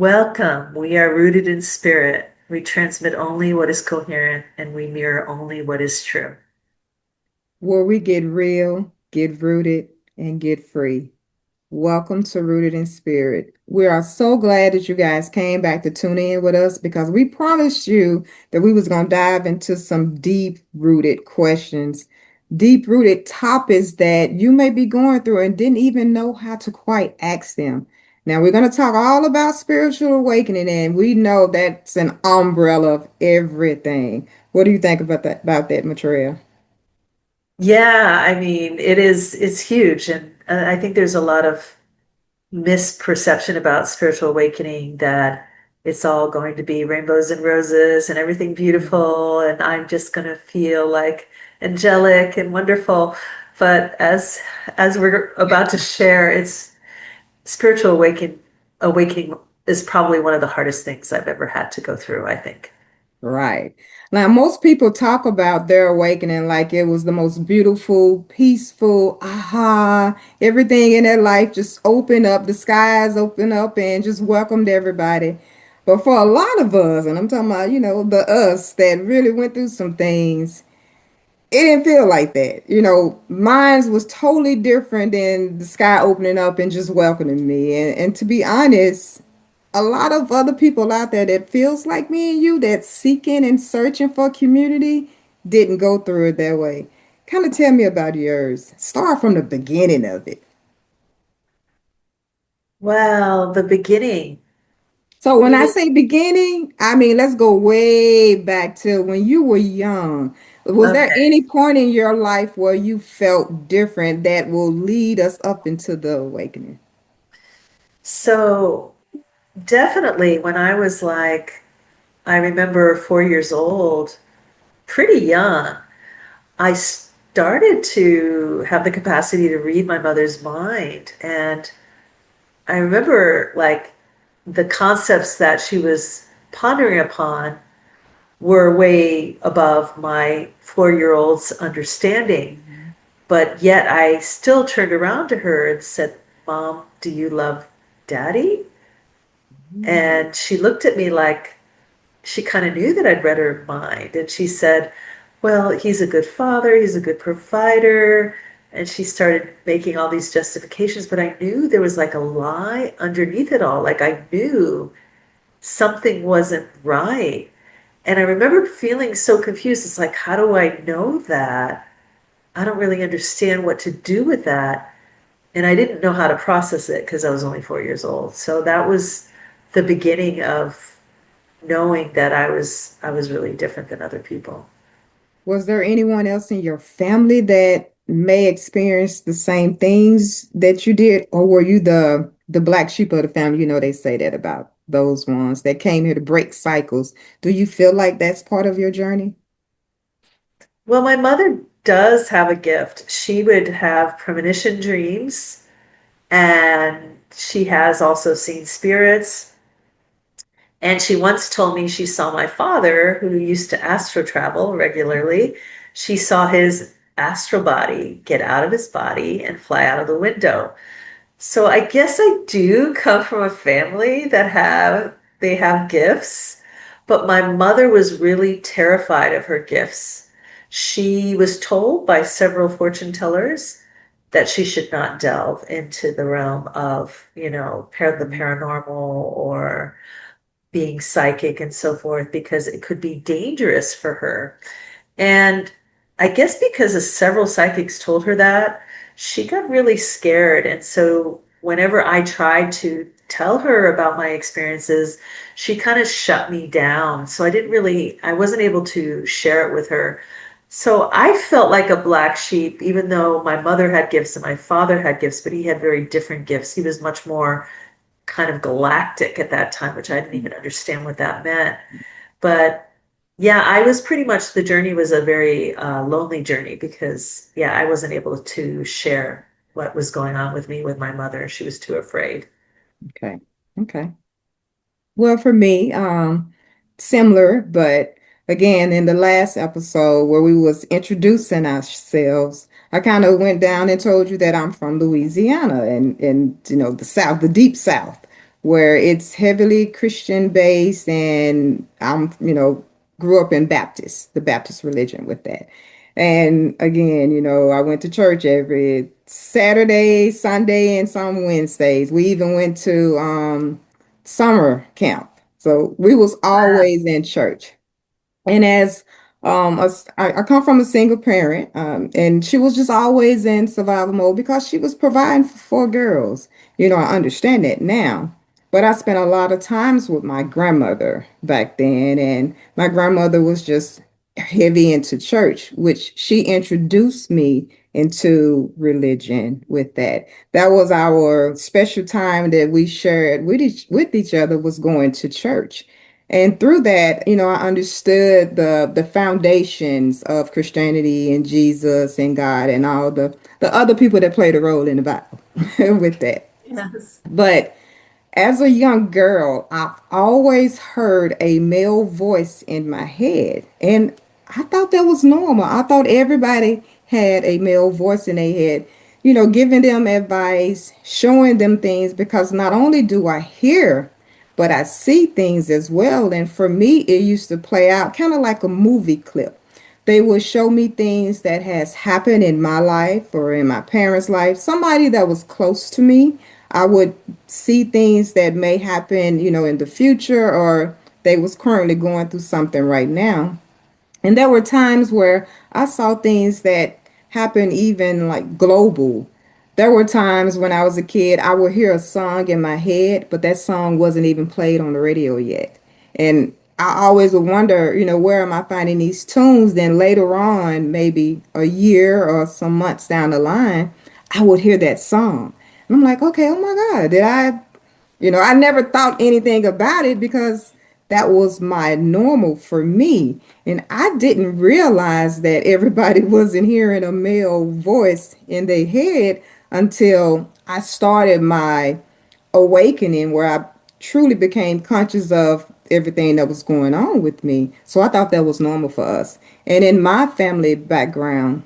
Welcome. We are rooted in spirit. We transmit only what is coherent and we mirror only what is true. Where we get real, get rooted, and get free. Welcome to Rooted in Spirit. We are so glad that you guys came back to tune in with us because we promised you that we was going to dive into some deep-rooted questions, deep-rooted topics that you may be going through and didn't even know how to quite ask them. Now we're going to talk all about spiritual awakening, and we know that's an umbrella of everything. What do you think about that, Maitreya? Yeah, I mean, it's huge. And I think there's a lot of misperception about spiritual awakening that it's all going to be rainbows and roses and everything beautiful. And I'm just going to feel like angelic and wonderful. But as we're about to share, it's spiritual awakening is probably one of the hardest things I've ever had to go through, I think. Right. Now, most people talk about their awakening like it was the most beautiful, peaceful, everything in their life just opened up, the skies opened up and just welcomed everybody. But for a lot of us, and I'm talking about, the us that really went through some things, it didn't feel like that. Mine was totally different than the sky opening up and just welcoming me. And to be honest, a lot of other people out there that feels like me and you that's seeking and searching for community didn't go through it that way. Kind of tell me about yours. Start from the beginning of it. Well, the beginning. So when You I mean, say beginning, I mean let's go way back to when you were young. Was there okay. any point in your life where you felt different that will lead us up into the awakening? So definitely when I was like, I remember 4 years old, pretty young, I started to have the capacity to read my mother's mind. And I remember like the concepts that she was pondering upon were way above my 4 year old's understanding. But yet I still turned around to her and said, Mom, do you love Daddy? Mhm. And she looked at me like she kind of knew that I'd read her mind. And she said, Well, he's a good father, he's a good provider. And she started making all these justifications, but I knew there was like a lie underneath it all. Like I knew something wasn't right. And I remember feeling so confused. It's like, how do I know that? I don't really understand what to do with that. And I didn't know how to process it because I was only 4 years old. So that was the beginning of knowing that I was really different than other people. Was there anyone else in your family that may experience the same things that you did, or were you the black sheep of the family? You know, they say that about those ones that came here to break cycles. Do you feel like that's part of your journey? Well, my mother does have a gift. She would have premonition dreams, and she has also seen spirits. And she once told me she saw my father, who used to astro travel regularly. She saw his astral body get out of his body and fly out of the window. So I guess I do come from a family that have gifts, but my mother was really terrified of her gifts. She was told by several fortune tellers that she should not delve into the realm of, the paranormal or being psychic and so forth because it could be dangerous for her. And I guess because several psychics told her that, she got really scared. And so whenever I tried to tell her about my experiences, she kind of shut me down. So I wasn't able to share it with her. So I felt like a black sheep, even though my mother had gifts and my father had gifts, but he had very different gifts. He was much more kind of galactic at that time, which I didn't even understand what that meant. But yeah, I was pretty much the journey was a very lonely journey because, yeah, I wasn't able to share what was going on with me with my mother. She was too afraid. Okay. Okay. Well, for me, similar, but again, in the last episode where we was introducing ourselves, I kind of went down and told you that I'm from Louisiana and the South, the deep South. where it's heavily Christian based, and grew up in the Baptist religion with that. And again, I went to church every Saturday, Sunday, and some Wednesdays. We even went to summer camp. So we was Wow. always in church. And as I come from a single parent, and she was just always in survival mode because she was providing for four girls. I understand that now, but I spent a lot of times with my grandmother back then, and my grandmother was just heavy into church, which she introduced me into religion with that. That was our special time that we shared with each other, was going to church. And through that, I understood the foundations of Christianity and Jesus and God and all the other people that played a role in the Bible with that. Yes. But as a young girl, I've always heard a male voice in my head. And I thought that was normal. I thought everybody had a male voice in their head, giving them advice, showing them things, because not only do I hear, but I see things as well. And for me, it used to play out kind of like a movie clip. They would show me things that has happened in my life or in my parents' life, somebody that was close to me. I would see things that may happen, in the future, or they was currently going through something right now. And there were times where I saw things that happen even like global. There were times when I was a kid, I would hear a song in my head, but that song wasn't even played on the radio yet. And I always would wonder, where am I finding these tunes? Then later on, maybe a year or some months down the line, I would hear that song. And I'm like, okay, oh my God, I never thought anything about it because that was my normal for me. And I didn't realize that everybody wasn't hearing a male voice in their head until I started my awakening, where I truly became conscious of everything that was going on with me. So I thought that was normal for us. And in my family background,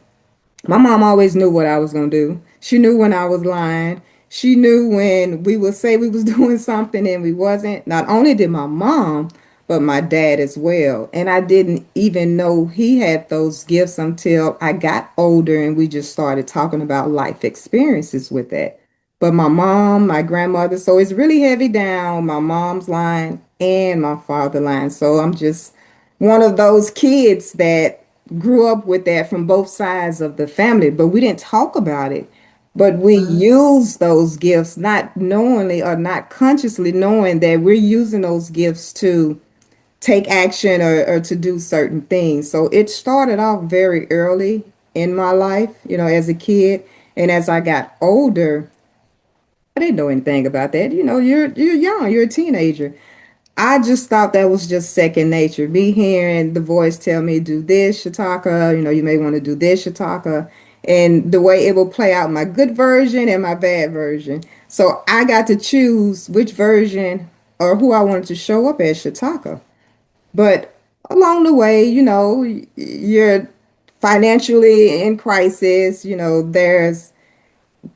my mom always knew what I was gonna do. She knew when I was lying. She knew when we would say we was doing something and we wasn't. Not only did my mom, but my dad as well. And I didn't even know he had those gifts until I got older and we just started talking about life experiences with that. But my mom, my grandmother, so it's really heavy down my mom's line and my father line. So I'm just one of those kids that grew up with that from both sides of the family, but we didn't talk about it. But we use those gifts not knowingly or not consciously knowing that we're using those gifts to take action or to do certain things. So it started off very early in my life, as a kid. And as I got older, I didn't know anything about that. You're young, you're a teenager. I just thought that was just second nature. Me hearing the voice tell me, do this, Shataka, you may want to do this, Shataka, and the way it will play out my good version and my bad version. So I got to choose which version or who I wanted to show up as Shataka. But along the way, you're financially in crisis, there's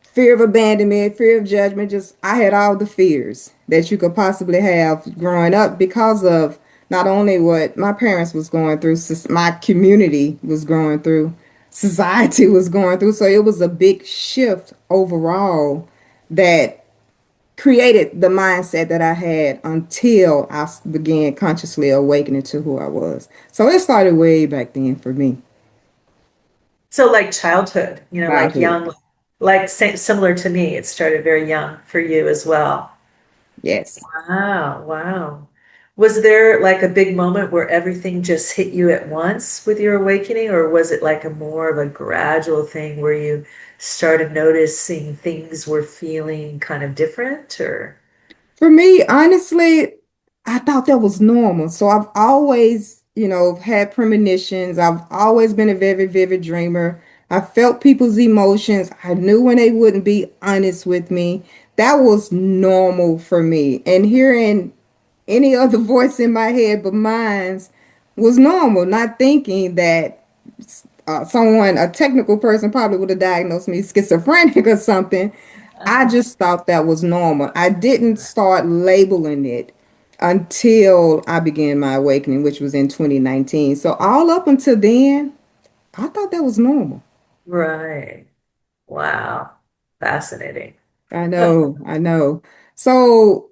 fear of abandonment, fear of judgment. Just I had all the fears that you could possibly have growing up because of not only what my parents was going through, my community was going through, society was going through. So it was a big shift overall that created the mindset that I had until I began consciously awakening to who I was. So it started way back then for me. So like childhood, like Childhood. young, like similar to me, it started very young for you as well. Yes. Wow, wow. Was there like a big moment where everything just hit you at once with your awakening, or was it like a more of a gradual thing where you started noticing things were feeling kind of different, or? For me, honestly, I thought that was normal. So I've always, had premonitions. I've always been a very vivid dreamer. I felt people's emotions. I knew when they wouldn't be honest with me. That was normal for me. And hearing any other voice in my head but mine's was normal, not thinking that a technical person probably would have diagnosed me schizophrenic or something. I just thought that was normal. I didn't start labeling it until I began my awakening, which was in 2019. So all up until then, I thought that was normal. Right. Wow. Fascinating. I know, I know. So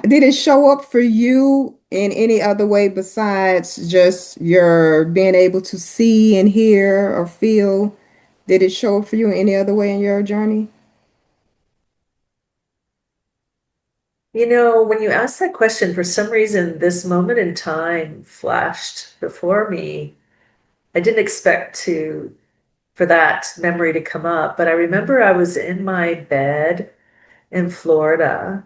did it show up for you in any other way besides just your being able to see and hear or feel? Did it show up for you in any other way in your journey? When you asked that question, for some reason, this moment in time flashed before me. I didn't expect for that memory to come up, but I remember I was in my bed in Florida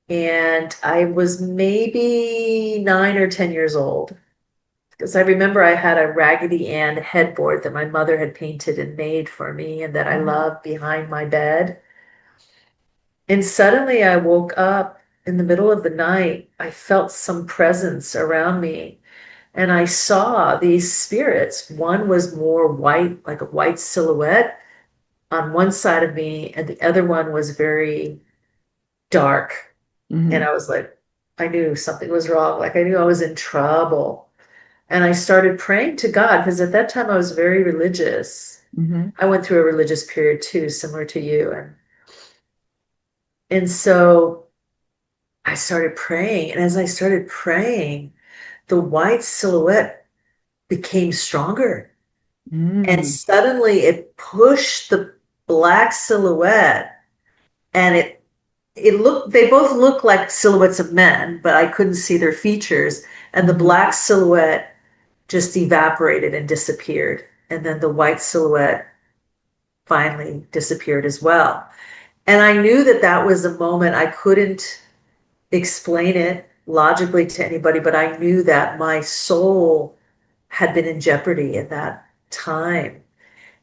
and I was maybe 9 or 10 years old. Because I remember I had a Raggedy Ann headboard that my mother had painted and made for me and that I loved behind my bed. And suddenly I woke up in the middle of the night. I felt some presence around me and I saw these spirits. One was more white, like a white silhouette on one side of me, and the other one was very dark. And Mm-hmm. I was like, I knew something was wrong. Like I knew I was in trouble. And I started praying to God because at that time I was very religious. Mm-hmm. I went through a religious period too, similar to you. And so I started praying. And as I started praying, the white silhouette became stronger. And Mm-hmm. suddenly it pushed the black silhouette and they both looked like silhouettes of men, but I couldn't see their features. And the Mm-hmm. black silhouette just evaporated and disappeared. And then the white silhouette finally disappeared as well. And I knew that that was a moment I couldn't explain it logically to anybody, but I knew that my soul had been in jeopardy at that time.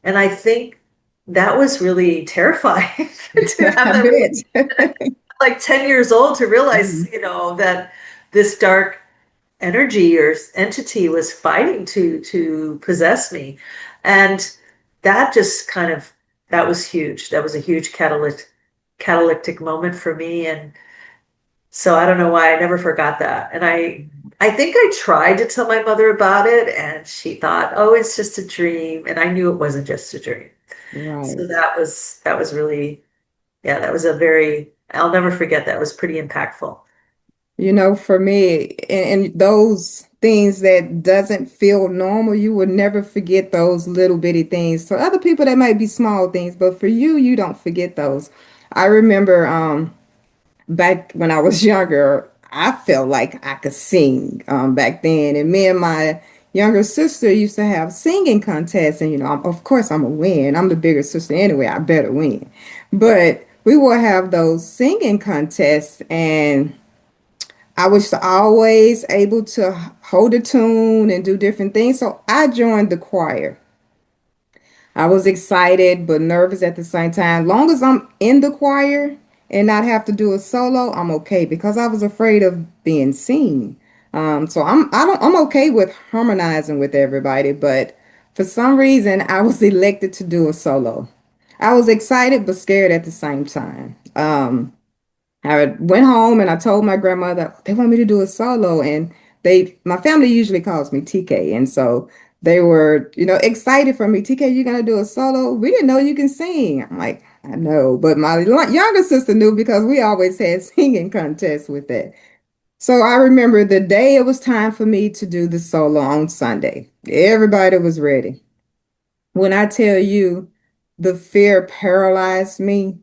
And I think that was really terrifying to have I that bet. like 10 years old to realize, Mhm. that this dark energy or entity was fighting to possess me. And that just kind of that was huge. That was a huge catalytic moment for me. And so I don't know why I never forgot that. And I think I tried to tell my mother about it and she thought, oh, it's just a dream. And I knew it wasn't just a dream. So Right. that was really, yeah, that was a very, I'll never forget that. It was pretty impactful. For me, and those things that doesn't feel normal, you will never forget those little bitty things. For other people, that might be small things, but for you, you don't forget those. I remember back when I was younger, I felt like I could sing back then. And me and my younger sister used to have singing contests. And, of course, I'm a win. I'm the bigger sister anyway. I better win. But we will have those singing contests. And I was always able to hold a tune and do different things. So I joined the choir. I was excited but nervous at the same time. Long as I'm in the choir and not have to do a solo, I'm okay because I was afraid of being seen. So I'm okay with harmonizing with everybody, but for some reason I was elected to do a solo. I was excited but scared at the same time. I went home and I told my grandmother they want me to do a solo, and my family usually calls me TK, and so they were, excited for me. TK, you're gonna do a solo? We didn't know you can sing. I'm like, I know, but my younger sister knew because we always had singing contests with that. So I remember the day it was time for me to do the solo on Sunday. Everybody was ready. When I tell you the fear paralyzed me,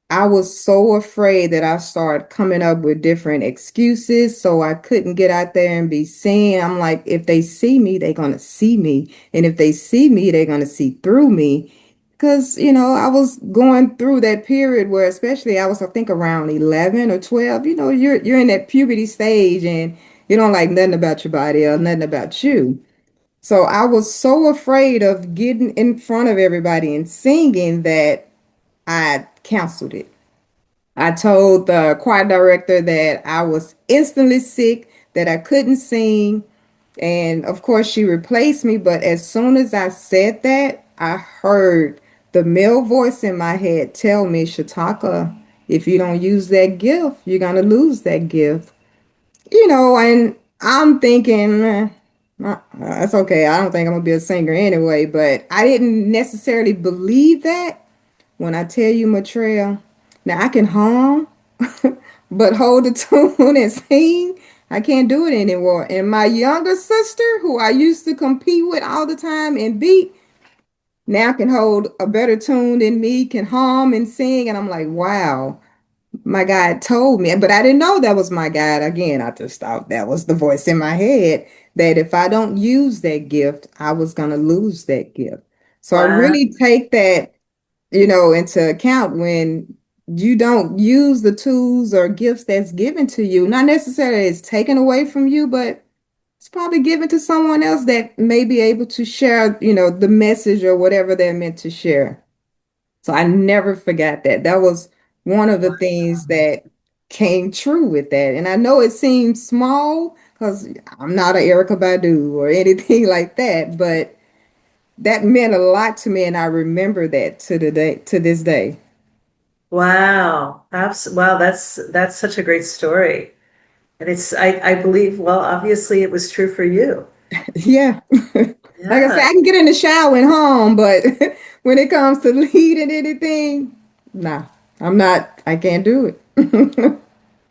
I was so afraid that I started coming up with different excuses so I couldn't get out there and be seen. I'm like, if they see me, they're going to see me. And if they see me, they're going to see through me. Because, I was going through that period where, especially I was, I think, around 11 or 12, you're in that puberty stage and you don't like nothing about your body or nothing about you. So I was so afraid of getting in front of everybody and singing that I canceled it. I told the choir director that I was instantly sick, that I couldn't sing, and of course she replaced me. But as soon as I said that, I heard the male voice in my head tell me, Shataka, if you don't use that gift, you're gonna lose that gift. And I'm thinking, that's okay. I don't think I'm gonna be a singer anyway, but I didn't necessarily believe that when I tell you, Maitreya. Now I can hum, but hold the tune and sing, I can't do it anymore. And my younger sister, who I used to compete with all the time and beat, now can hold a better tune than me, can hum and sing, and I'm like, wow, my God told me, but I didn't know that was my God. Again, I just thought that was the voice in my head that if I don't use that gift, I was going to lose that gift. So I Wow. really take that, into account when you don't use the tools or gifts that's given to you. Not necessarily it's taken away from you, but it's probably given to someone else that may be able to share, the message or whatever they're meant to share. So I never forgot that. That was one of the things that came true with that. And I know it seems small because I'm not an Erica Badu or anything like that, but that meant a lot to me, and I remember that to this day. Wow. Wow, that's such a great story. And I believe, well, obviously it was true for you. Yeah. Like I said, Yeah. I can get in the shower and home, but when it comes to leading anything, nah, I can't do it.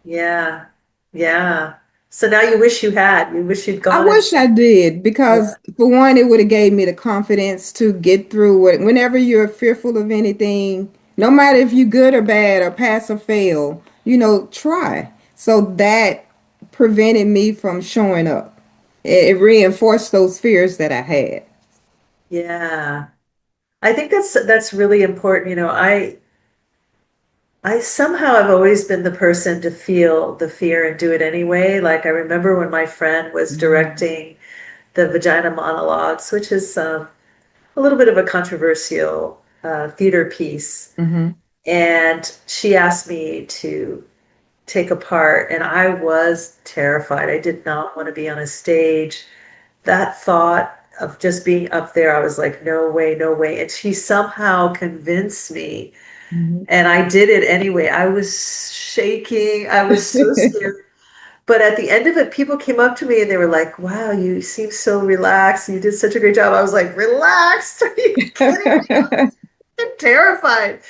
Yeah. Yeah. So now you wish you had. You wish you'd I gone and wish I did yeah. because for one, it would have gave me the confidence to get through it. Whenever you're fearful of anything, no matter if you good or bad or pass or fail, try. So that prevented me from showing up. It reinforced those fears that I had. Yeah. I think that's really important. I somehow have always been the person to feel the fear and do it anyway. Like I remember when my friend was directing the Vagina Monologues, which is a little bit of a controversial theater piece. Mm-hmm. And she asked me to take a part, and I was terrified. I did not want to be on a stage. That thought of just being up there, I was like, no way, no way. And she somehow convinced me, Hmm. and I did it anyway. I was shaking, I was so scared. But at the end of it, people came up to me and they were like, wow, you seem so relaxed. You did such a great job. I was like, relaxed? Are you kidding me? I'm terrified.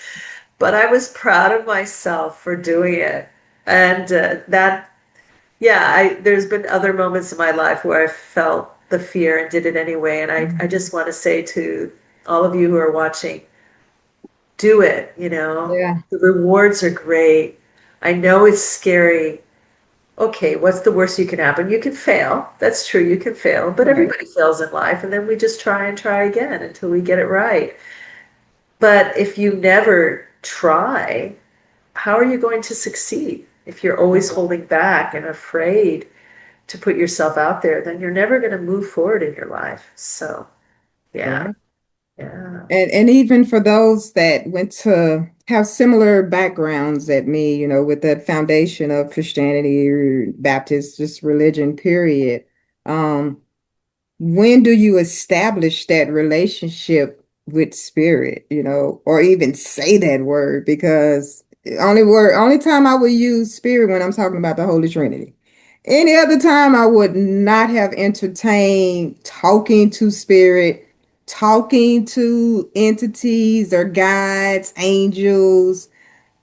But I was proud of myself for doing it. And yeah, there's been other moments in my life where I felt the fear and did it anyway. And I just want to say to all of you who are watching, do it, you know. Yeah, The rewards are great. I know it's scary. Okay, what's the worst you can happen? You can fail. That's true, you can fail, but right. everybody fails in life, and then we just try and try again until we get it right. But if you never try, how are you going to succeed? If you're always holding back and afraid to put yourself out there, then you're never going to move forward in your life. So, yeah, Yeah. yeah, And even for those that went to have similar backgrounds at me, with that foundation of Christianity or Baptist, just religion, period. Um, when do you establish that relationship with spirit, or even say that word? Because only time I would use spirit when I'm talking about the Holy Trinity. Any other time I would not have entertained talking to spirit, talking to entities or guides, angels,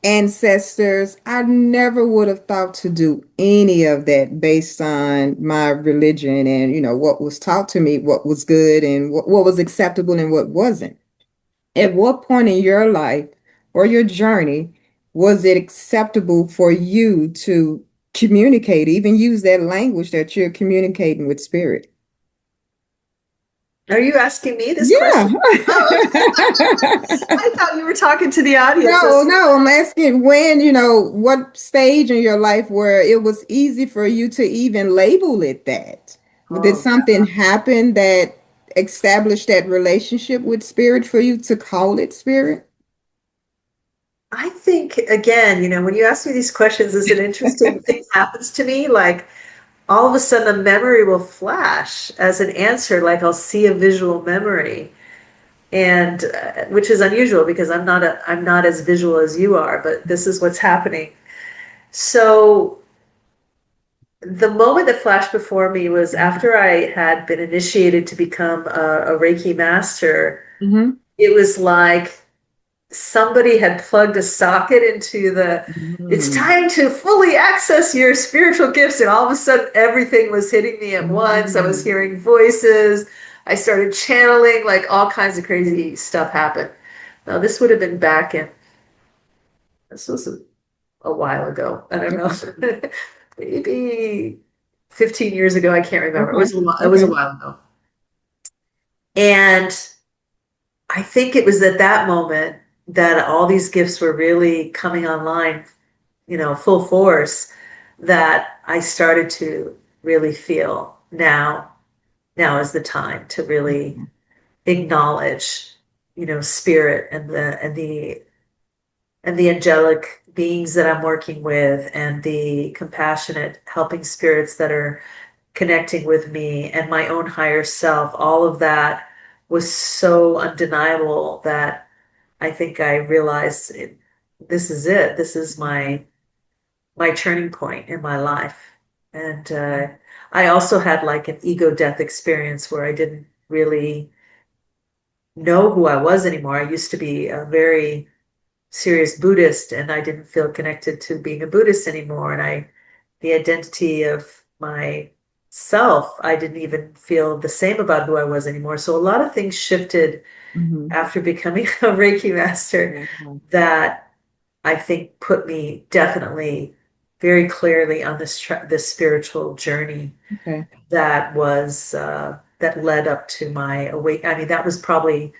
ancestors. I never would have thought to do any of that based on my religion and, what was taught to me, what was good and what was acceptable and what wasn't. At what point in your life or your journey was it acceptable for you to communicate, even use that language that you're communicating with spirit? are you asking me this Yeah. question? Oh, I thought you were talking to the audience. No, no, I'm asking when, what stage in your life where it was easy for you to even label it that? Did Oh, something happen that established that relationship with spirit for you to call it spirit? I think, again, when you ask me these questions, is an interesting thing happens to me. Like all of a sudden, a memory will flash as an answer, like I'll see a visual memory. and which is unusual because I'm not as visual as you are, but this is what's happening. So the moment that flashed before me was Mhm. after I had been initiated to become a Reiki master. Mhm. It was like somebody had plugged a socket into the, it's Mhm. time to fully access your spiritual gifts. And all of a sudden, everything was hitting me at once. I was Mhm. hearing voices. I started channeling, like all kinds of crazy stuff happened. Now, this would have been back in, this was a while ago. I don't Okay. know, maybe 15 years ago. I can't remember. Okay. It was a Okay. while ago. And I think it was at that moment that all these gifts were really coming online, full force, that I started to really feel now is the time to really acknowledge, spirit and the angelic beings that I'm working with and the compassionate helping spirits that are connecting with me and my own higher self. All of that was so undeniable that I think I realized this is it. This is my turning point in my life. And I also had like an ego death experience where I didn't really know who I was anymore. I used to be a very serious Buddhist, and I didn't feel connected to being a Buddhist anymore. And the identity of my self, I didn't even feel the same about who I was anymore. So a lot of things shifted Mhm. after becoming a Reiki master Mhm. that I think put me definitely very clearly on this spiritual journey Okay. that led up to my awake. I mean, that was probably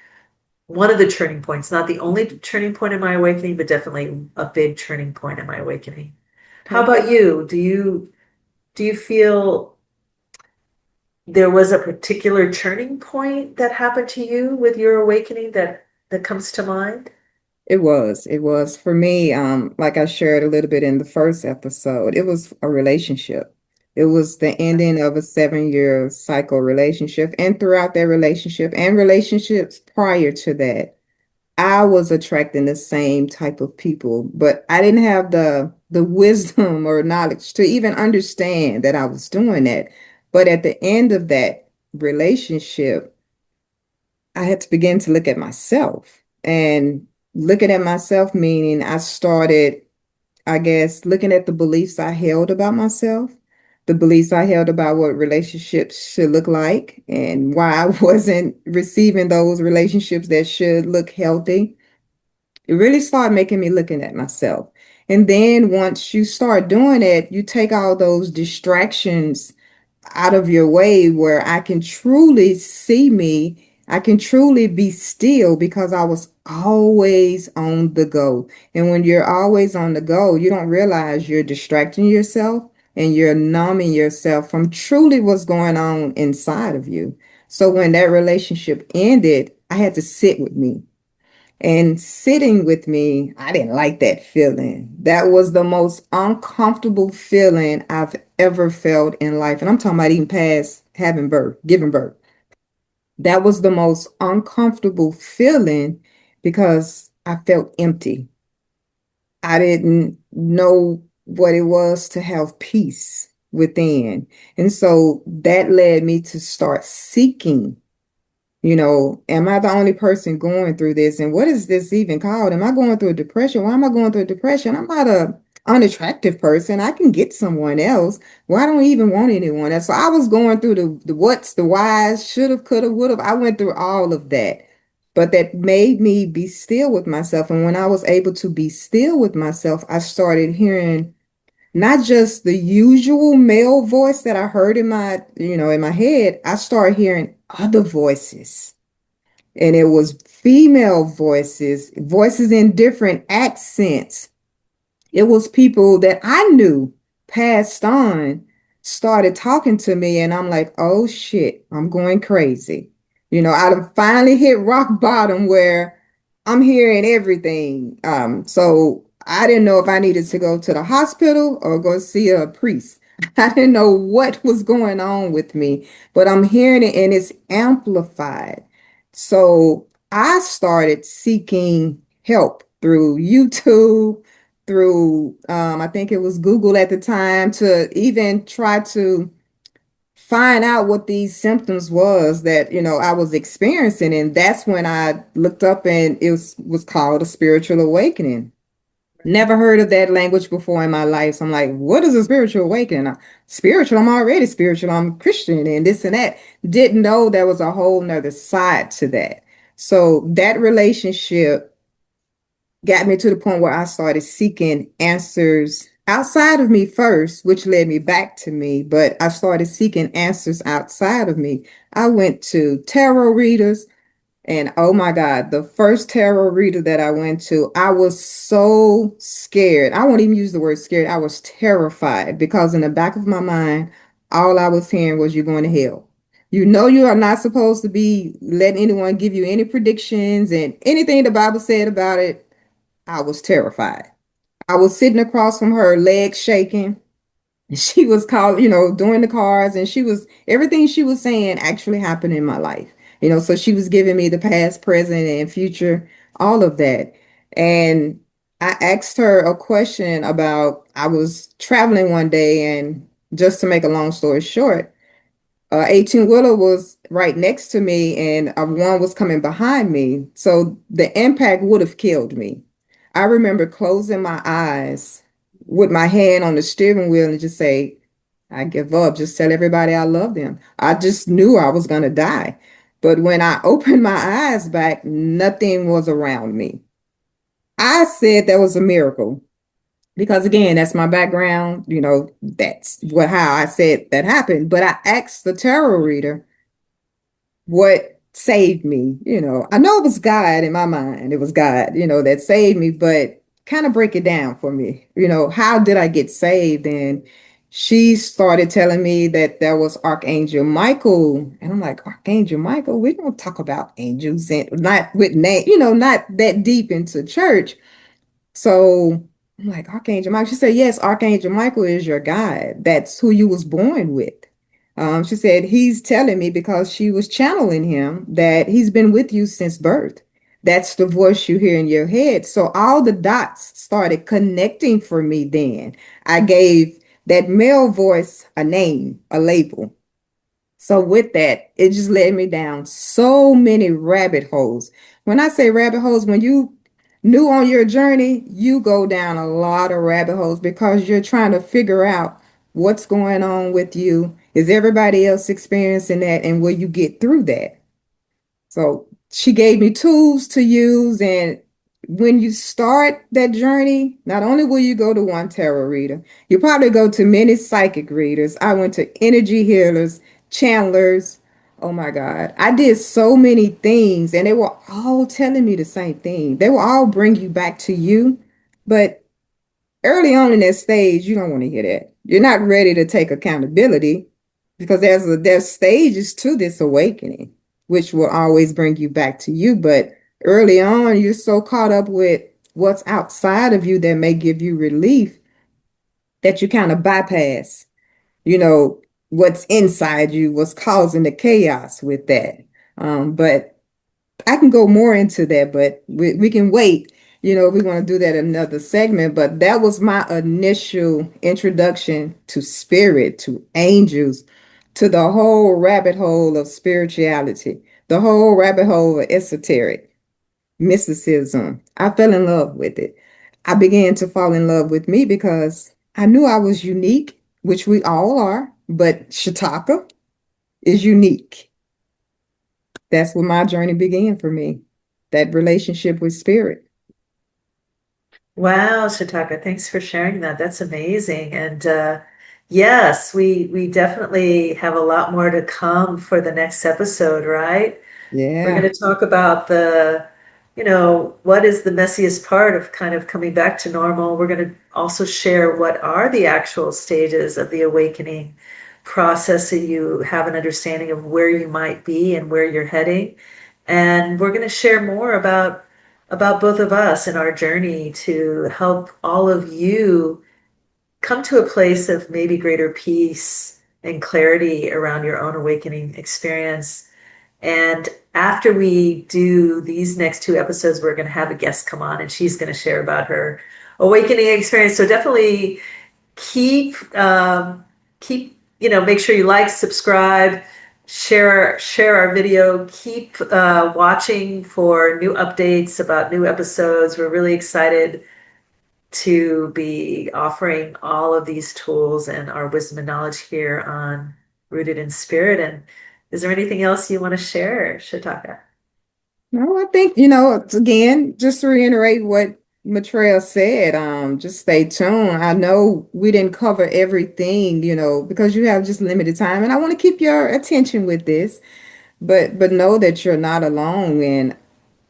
one of the turning points, not the only turning point in my awakening, but definitely a big turning point in my awakening. How Okay. about you? Do you feel there was a particular turning point that happened to you with your awakening that comes to mind? It was for me, like I shared a little bit in the first episode, it was a relationship. It was the ending of a 7-year cycle relationship. And throughout that relationship and relationships prior to that, I was attracting the same type of people, but I didn't have the wisdom or knowledge to even understand that I was doing that. But at the end of that relationship, I had to begin to look at myself. And looking at myself, meaning I started, I guess, looking at the beliefs I held about myself, the beliefs I held about what relationships should look like, and why I wasn't receiving those relationships that should look healthy. It really started making me looking at myself. And then once you start doing it, you take all those distractions out of your way where I can truly see me. I can truly be still because I was always on the go. And when you're always on the go, you don't realize you're distracting yourself and you're numbing yourself from truly what's going on inside of you. So when that relationship ended, I had to sit with me. And sitting with me, I didn't like that feeling. That was the most uncomfortable feeling I've ever felt in life. And I'm talking about even past having birth, giving birth. That was the most uncomfortable feeling because I felt empty. I didn't know what it was to have peace within. And so that led me to start seeking. Am I the only person going through this? And what is this even called? Am I going through a depression? Why am I going through a depression? I'm not a unattractive person. I can get someone else. Why don't I even want anyone else? So I was going through the what's, the whys, should have, could have, would have. I went through all of that. But that made me be still with myself. And when I was able to be still with myself, I started hearing not just the usual male voice that I heard in my head. I started hearing other voices, and it was female voices, voices in different accents. It was people that I knew passed on, started talking to me, and I'm like, oh shit, I'm going crazy. I done finally hit rock bottom where I'm hearing everything. So I didn't know if I needed to go to the hospital or go see a priest. I didn't know what was going on with me, but I'm hearing it and it's amplified. So I started seeking help through YouTube, through I think it was Google at the time, to even try to find out what these symptoms was that I was experiencing. And that's when I looked up, and was called a spiritual awakening. Never heard of that language before in my life. So I'm like, what is a spiritual awakening? Spiritual, I'm already spiritual. I'm Christian and this and that. Didn't know there was a whole nother side to that. So that relationship got me to the point where I started seeking answers outside of me first, which led me back to me. But I started seeking answers outside of me. I went to tarot readers. And oh my God, the first tarot reader that I went to, I was so scared. I won't even use the word scared. I was terrified because in the back of my mind, all I was hearing was, you're going to hell. You know, you are not supposed to be letting anyone give you any predictions, and anything the Bible said about it. I was terrified. I was sitting across from her, legs shaking. She was called, doing the cards, and everything she was saying actually happened in my life. So she was giving me the past, present, and future, all of that. And I asked her a question about, I was traveling one day, and just to make a long story short, 18 wheeler was right next to me, and one was coming behind me. So the impact would have killed me. I remember closing my eyes with my hand on the steering wheel and just say, I give up. Just tell everybody I love them. I just knew I was going to die. But when I opened my eyes back, nothing was around me. I said that was a miracle because, again, that's my background. That's how I said that happened. But I asked the tarot reader what saved me. I know it was God in my mind. It was God, that saved me, but kind of break it down for me. How did I get saved? And she started telling me that there was Archangel Michael. And I'm like, Archangel Michael? We don't talk about angels, and not with name, not that deep into church. So I'm like, Archangel Michael. She said, yes, Archangel Michael is your guide. That's who you was born with. She said, he's telling me, because she was channeling him, that he's been with you since birth. That's the voice you hear in your head. So all the dots started connecting for me then. I gave that male voice a name, a label. So with that, it just led me down so many rabbit holes. When I say rabbit holes, when you new on your journey, you go down a lot of rabbit holes because you're trying to figure out what's going on with you. Is everybody else experiencing that? And will you get through that? So she gave me tools to use. And when you start that journey, not only will you go to one tarot reader, you probably go to many psychic readers. I went to energy healers, channelers. Oh my God. I did so many things, and they were all telling me the same thing. They will all bring you back to you. But early on in that stage, you don't want to hear that. You're not ready to take accountability because there's stages to this awakening, which will always bring you back to you. But early on, you're so caught up with what's outside of you that may give you relief that you kind of bypass, you know, what's inside you, what's causing the chaos with that. But I can go more into that, but we can wait. We want to do that in another segment. But that was my initial introduction to spirit, to angels, to the whole rabbit hole of spirituality, the whole rabbit hole of esoteric mysticism. I fell in love with it. I began to fall in love with me because I knew I was unique, which we all are, but Shataka is unique. That's where my journey began for me, that relationship with spirit. Wow, Shataka, thanks for sharing that. That's amazing. And yes, we definitely have a lot more to come for the next episode, right? We're Yeah, going to talk about what is the messiest part of kind of coming back to normal. We're going to also share what are the actual stages of the awakening process so you have an understanding of where you might be and where you're heading. And we're going to share more about both of us and our journey to help all of you come to a place of maybe greater peace and clarity around your own awakening experience. And after we do these next two episodes, we're going to have a guest come on and she's going to share about her awakening experience. So definitely keep make sure you like, subscribe, share our video, keep watching for new updates about new episodes. We're really excited to be offering all of these tools and our wisdom and knowledge here on Rooted in Spirit. And is there anything else you want to share, Shataka? No, I think, again, just to reiterate what Maitreya said, just stay tuned. I know we didn't cover everything, because you have just limited time, and I want to keep your attention with this, but know that you're not alone. And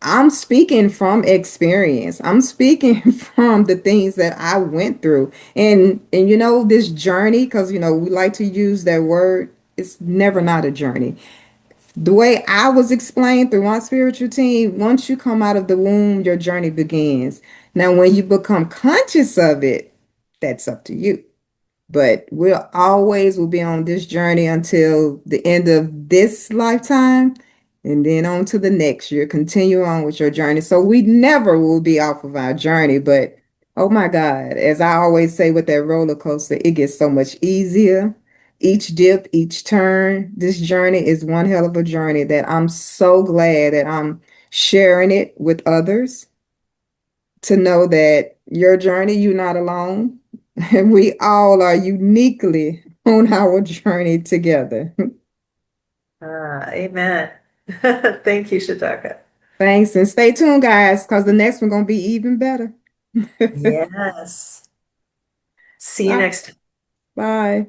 I'm speaking from experience. I'm speaking from the things that I went through. And this journey, because we like to use that word, it's never not a journey. The way I was explained through my spiritual team, once you come out of the womb, your journey begins. Now, when you become conscious of it, that's up to you. But we'll always will be on this journey until the end of this lifetime and then on to the next year. Continue on with your journey. So we never will be off of our journey. But oh my God, as I always say with that roller coaster, it gets so much easier. Each dip, each turn, this journey is one hell of a journey that I'm so glad that I'm sharing it with others to know that your journey, you're not alone. And we all are uniquely on our journey together. Amen. Thank you, Shataka. Thanks. And stay tuned, guys, because the next one going to be even better. Yes. See you Bye. next time. Bye.